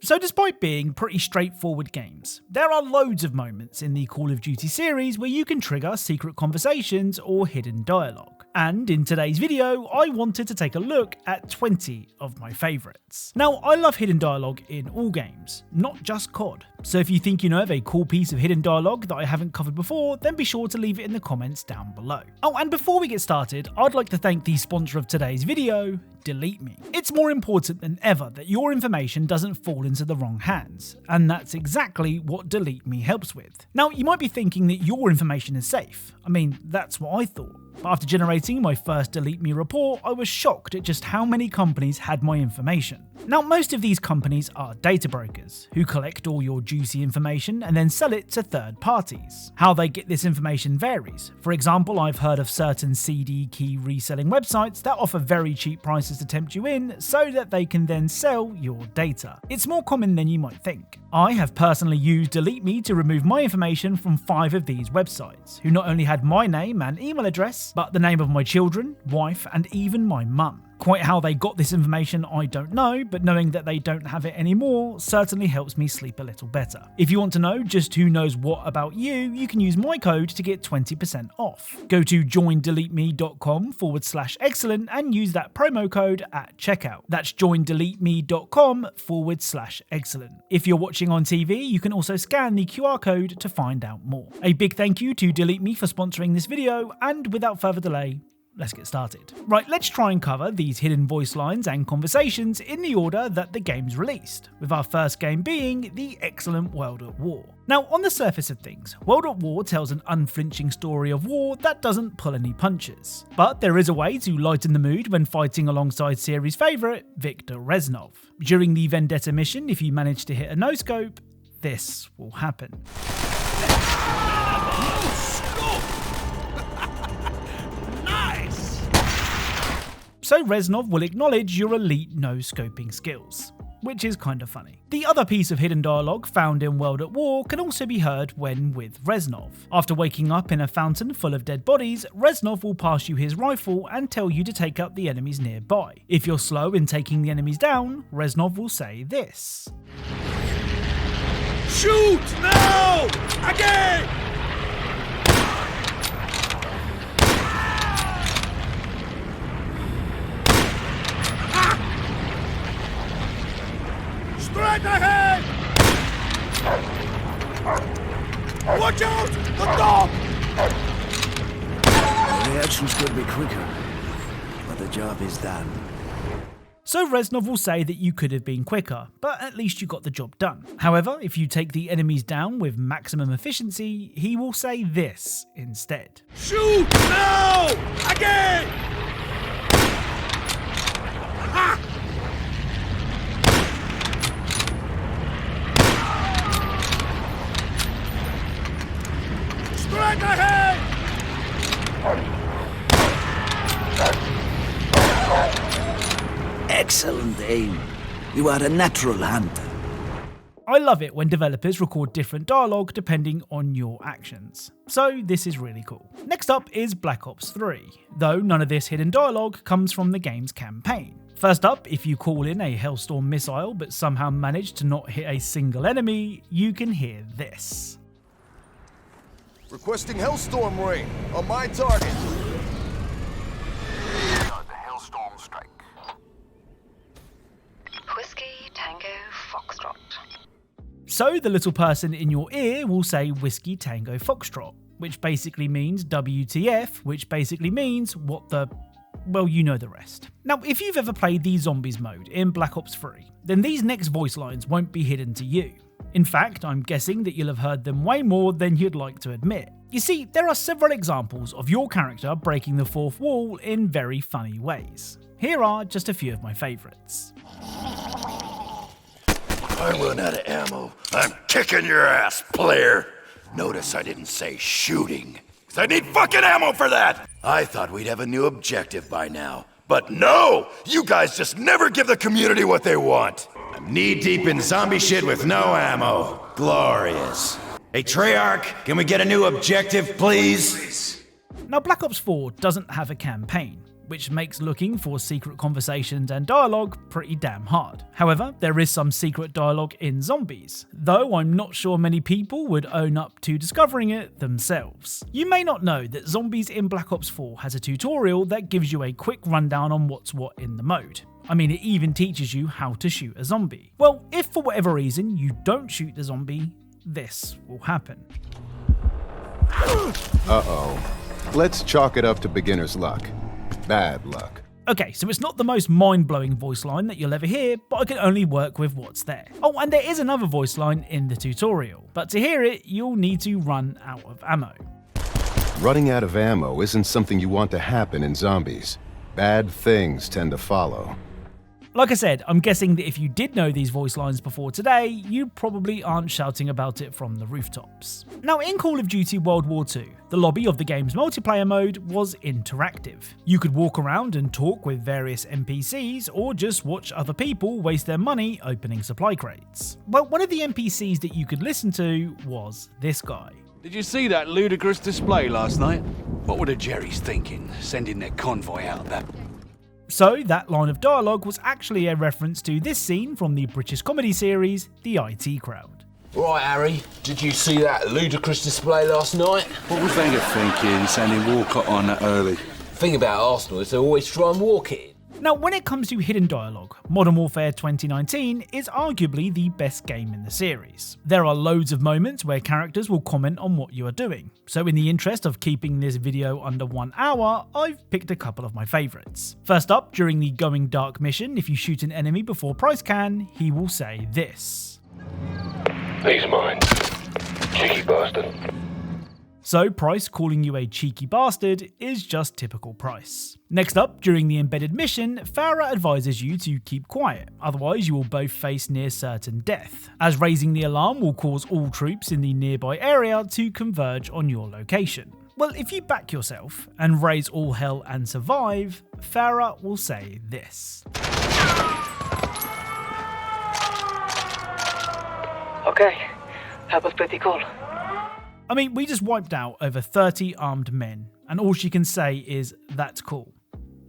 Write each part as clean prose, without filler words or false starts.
So despite being pretty straightforward games, there are loads of moments in the Call of Duty series where you can trigger secret conversations or hidden dialogue. And in today's video, I wanted to take a look at 20 of my favourites. Now, I love hidden dialogue in all games, not just COD. So if you think you know of a cool piece of hidden dialogue that I haven't covered before, then be sure to leave it in the comments down below. Oh, and before we get started, I'd like to thank the sponsor of today's video, Delete Me. It's more important than ever that your information doesn't fall into the wrong hands, and that's exactly what Delete Me helps with. Now, you might be thinking that your information is safe. I mean, that's what I thought. But after generating my first Delete Me report, I was shocked at just how many companies had my information. Now, most of these companies are data brokers, who collect all your juicy information and then sell it to third parties. How they get this information varies. For example, I've heard of certain CD key reselling websites that offer very cheap prices to tempt you in so that they can then sell your data. It's more common than you might think. I have personally used Delete Me to remove my information from 5 of these websites, who not only had my name and email address, but the name of my children, wife, and even my mum. Quite how they got this information I don't know, but knowing that they don't have it anymore certainly helps me sleep a little better. If you want to know just who knows what about you, you can use my code to get 20% off. Go to joindeleteme.com/excellent and use that promo code at checkout. That's joindeleteme.com/excellent. If you're watching on TV, you can also scan the QR code to find out more. A big thank you to Delete Me for sponsoring this video, and without further delay, let's get started. Right, let's try and cover these hidden voice lines and conversations in the order that the game's released, with our first game being the excellent World at War. Now, on the surface of things, World at War tells an unflinching story of war that doesn't pull any punches. But there is a way to lighten the mood when fighting alongside series favourite, Viktor Reznov. During the Vendetta mission, if you manage to hit a no-scope, this will happen. So Reznov will acknowledge your elite no-scoping skills, which is kind of funny. The other piece of hidden dialogue found in World at War can also be heard when with Reznov. After waking up in a fountain full of dead bodies, Reznov will pass you his rifle and tell you to take out the enemies nearby. If you're slow in taking the enemies down, Reznov will say this. Shoot now! Again! Straight ahead! Watch out! The dog! The reactions could be quicker, but the job is done. So Reznov will say that you could have been quicker, but at least you got the job done. However, if you take the enemies down with maximum efficiency, he will say this instead. Shoot now! Again! Ah! Straight ahead! Excellent aim. You are a natural hunter. I love it when developers record different dialogue depending on your actions. So this is really cool. Next up is Black Ops 3, though none of this hidden dialogue comes from the game's campaign. First up, if you call in a Hellstorm missile but somehow manage to not hit a single enemy, you can hear this. Requesting Hellstorm rain on my target. The Hellstorm strike. Whiskey Tango Foxtrot. So the little person in your ear will say Whiskey Tango Foxtrot, which basically means WTF, which basically means what the... well, you know the rest. Now, if you've ever played the Zombies mode in Black Ops 3, then these next voice lines won't be hidden to you. In fact, I'm guessing that you'll have heard them way more than you'd like to admit. You see, there are several examples of your character breaking the fourth wall in very funny ways. Here are just a few of my favourites. I run out of ammo. I'm kicking your ass, player. Notice I didn't say shooting, 'cause I need fucking ammo for that. I thought we'd have a new objective by now. But no! You guys just never give the community what they want. I'm knee-deep in zombie shit with no ammo. Glorious. Hey, Treyarch, can we get a new objective, please? Now, Black Ops 4 doesn't have a campaign, which makes looking for secret conversations and dialogue pretty damn hard. However, there is some secret dialogue in Zombies, though I'm not sure many people would own up to discovering it themselves. You may not know that Zombies in Black Ops 4 has a tutorial that gives you a quick rundown on what's what in the mode. I mean, it even teaches you how to shoot a zombie. Well, if for whatever reason you don't shoot the zombie, this will happen. Uh-oh. Let's chalk it up to beginner's luck. Bad luck. Okay, so it's not the most mind-blowing voice line that you'll ever hear, but I can only work with what's there. Oh, and there is another voice line in the tutorial, but to hear it, you'll need to run out of ammo. Running out of ammo isn't something you want to happen in Zombies. Bad things tend to follow. Like I said, I'm guessing that if you did know these voice lines before today, you probably aren't shouting about it from the rooftops. Now, in Call of Duty World War II, the lobby of the game's multiplayer mode was interactive. You could walk around and talk with various NPCs, or just watch other people waste their money opening supply crates. Well, one of the NPCs that you could listen to was this guy. Did you see that ludicrous display last night? What were the Jerrys thinking, sending their convoy out that... So that line of dialogue was actually a reference to this scene from the British comedy series, The IT Crowd. Right, Harry, did you see that ludicrous display last night? What was Wenger thinking, sending Walcott on that early? The thing about Arsenal is they always try and walk it in. Now, when it comes to hidden dialogue, Modern Warfare 2019 is arguably the best game in the series. There are loads of moments where characters will comment on what you are doing, so in the interest of keeping this video under 1 hour, I've picked a couple of my favourites. First up, during the Going Dark mission, if you shoot an enemy before Price can, he will say this. He's mine. Cheeky bastard. So Price calling you a cheeky bastard is just typical Price. Next up, during the embedded mission, Farah advises you to keep quiet, otherwise you will both face near certain death, as raising the alarm will cause all troops in the nearby area to converge on your location. Well, if you back yourself and raise all hell and survive, Farah will say this. Okay, that was pretty cool. I mean, we just wiped out over 30 armed men, and all she can say is, that's cool.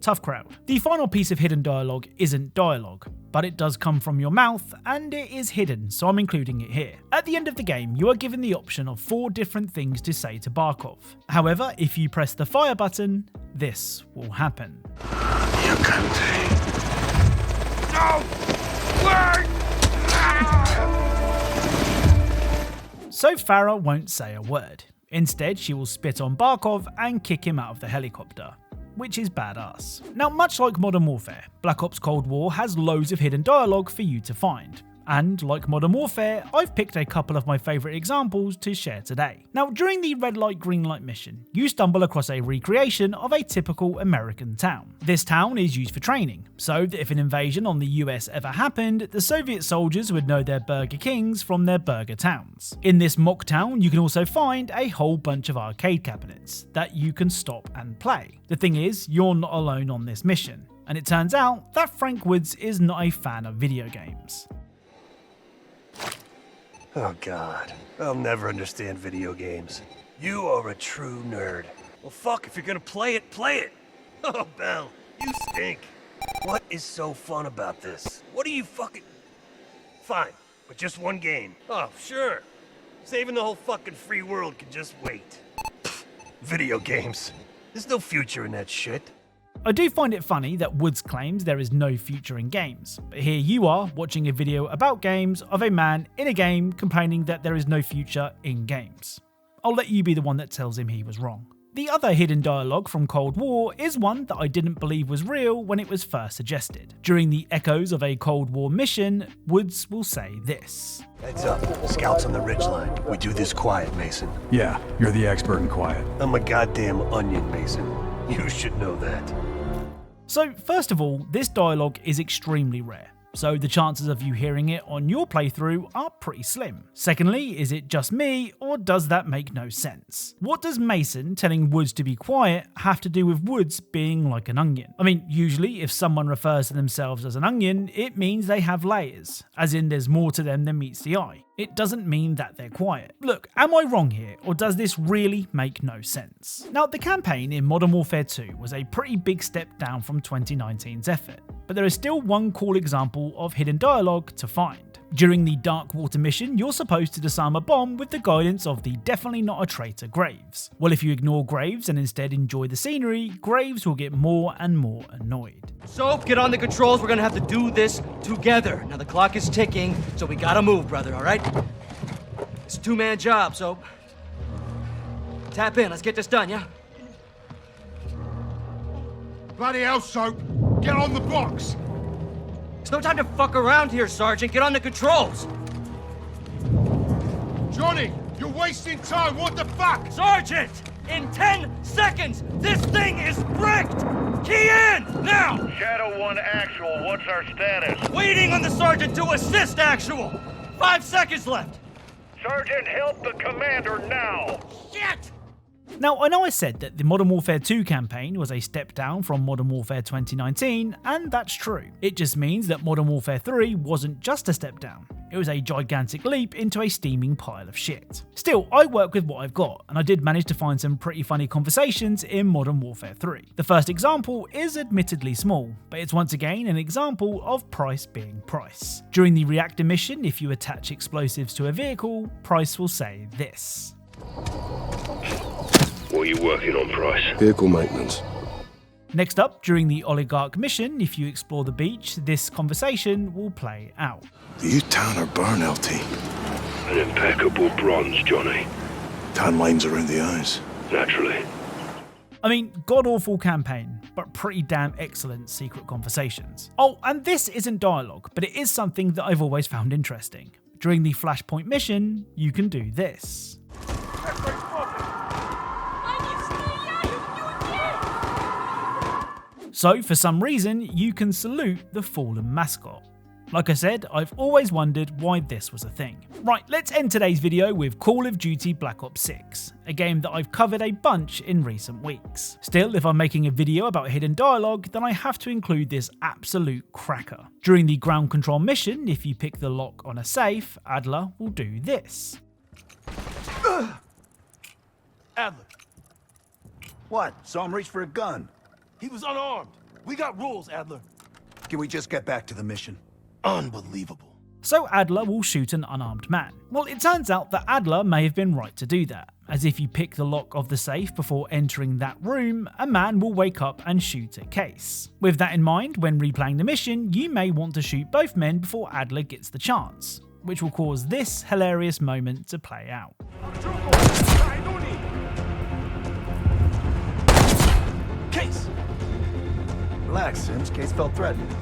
Tough crowd. The final piece of hidden dialogue isn't dialogue, but it does come from your mouth, and it is hidden, so I'm including it here. At the end of the game, you are given the option of 4 different things to say to Barkov. However, if you press the fire button, this will happen. You can take... No! Wait! So Farah won't say a word. Instead, she will spit on Barkov and kick him out of the helicopter, which is badass. Now, much like Modern Warfare, Black Ops Cold War has loads of hidden dialogue for you to find. And like Modern Warfare, I've picked a couple of my favourite examples to share today. Now, during the red light green light mission, you stumble across a recreation of a typical American town. This town is used for training, so that if an invasion on the US ever happened, the Soviet soldiers would know their Burger Kings from their burger towns. In this mock town, you can also find a whole bunch of arcade cabinets that you can stop and play. The thing is, you're not alone on this mission, and it turns out that Frank Woods is not a fan of video games. Oh God, I'll never understand video games. You are a true nerd. Well fuck, if you're gonna play it, play it! Oh Belle, you stink. What is so fun about this? What are you fucking... Fine, but just one game. Oh, sure. Saving the whole fucking free world can just wait. Pfft, video games. There's no future in that shit. I do find it funny that Woods claims there is no future in games, but here you are watching a video about games of a man in a game complaining that there is no future in games. I'll let you be the one that tells him he was wrong. The other hidden dialogue from Cold War is one that I didn't believe was real when it was first suggested. During the echoes of a Cold War mission, Woods will say this. Heads up, scouts on the ridgeline. We do this quiet, Mason. Yeah, you're the expert in quiet. I'm a goddamn onion, Mason. You should know that. So first of all, this dialogue is extremely rare, so the chances of you hearing it on your playthrough are pretty slim. Secondly, is it just me, or does that make no sense? What does Mason telling Woods to be quiet have to do with Woods being like an onion? I mean, usually if someone refers to themselves as an onion, it means they have layers, as in there's more to them than meets the eye. it doesn't mean that they're quiet. Look, am I wrong here, or does this really make no sense? Now, the campaign in Modern Warfare 2 was a pretty big step down from 2019's effort, but there is still one cool example of hidden dialogue to find. During the Dark Water mission, you're supposed to disarm a bomb with the guidance of the definitely not a traitor Graves. Well, if you ignore Graves and instead enjoy the scenery, Graves will get more and more annoyed. Soap, get on the controls. We're gonna have to do this together. Now the clock is ticking, so we gotta move, brother, all right? It's a two-man job, Soap. Tap in, let's get this done, yeah? Bloody hell, Soap! Get on the box! There's no time to fuck around here, Sergeant. Get on the controls. Johnny, you're wasting time. What the fuck? Sergeant, in 10 seconds, this thing is bricked. Key in, now. Shadow 1 actual, what's our status? Waiting on the sergeant to assist actual. 5 seconds left. Sergeant, help the commander now. Shit. Now, I know I said that the Modern Warfare 2 campaign was a step down from Modern Warfare 2019, and that's true. It just means that Modern Warfare 3 wasn't just a step down, it was a gigantic leap into a steaming pile of shit. Still, I work with what I've got, and I did manage to find some pretty funny conversations in Modern Warfare 3. The first example is admittedly small, but it's once again an example of Price being Price. During the reactor mission, if you attach explosives to a vehicle, Price will say this. What are you working on, Price? Vehicle maintenance. Next up, during the Oligarch mission, if you explore the beach, this conversation will play out. Are you tan or burn, LT? An impeccable bronze, Johnny. Tan lines around the eyes. Naturally. I mean, god-awful campaign, but pretty damn excellent secret conversations. Oh, and this isn't dialogue, but it is something that I've always found interesting. During the Flashpoint mission, you can do this. So, for some reason, you can salute the fallen mascot. Like I said, I've always wondered why this was a thing. Right, let's end today's video with Call of Duty Black Ops 6, a game that I've covered a bunch in recent weeks. Still, if I'm making a video about hidden dialogue, then I have to include this absolute cracker. During the ground control mission, if you pick the lock on a safe, Adler will do this. Adler. What? Saw him reach for a gun. He was unarmed. We got rules, Adler. Can we just get back to the mission? Unbelievable. So Adler will shoot an unarmed man. Well, it turns out that Adler may have been right to do that, as if you pick the lock of the safe before entering that room, a man will wake up and shoot a case. With that in mind, when replaying the mission, you may want to shoot both men before Adler gets the chance, which will cause this hilarious moment to play out. Case! Relax, Sims. Case felt threatened.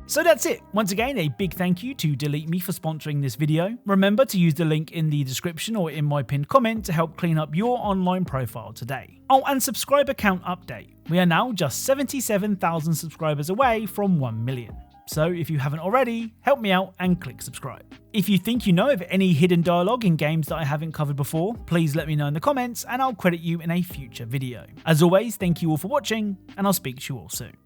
So that's it. Once again, a big thank you to Delete Me for sponsoring this video. Remember to use the link in the description or in my pinned comment to help clean up your online profile today. Oh, and subscriber count update. We are now just 77,000 subscribers away from 1 million. So if you haven't already, help me out and click subscribe. If you think you know of any hidden dialogue in games that I haven't covered before, please let me know in the comments and I'll credit you in a future video. As always, thank you all for watching, and I'll speak to you all soon.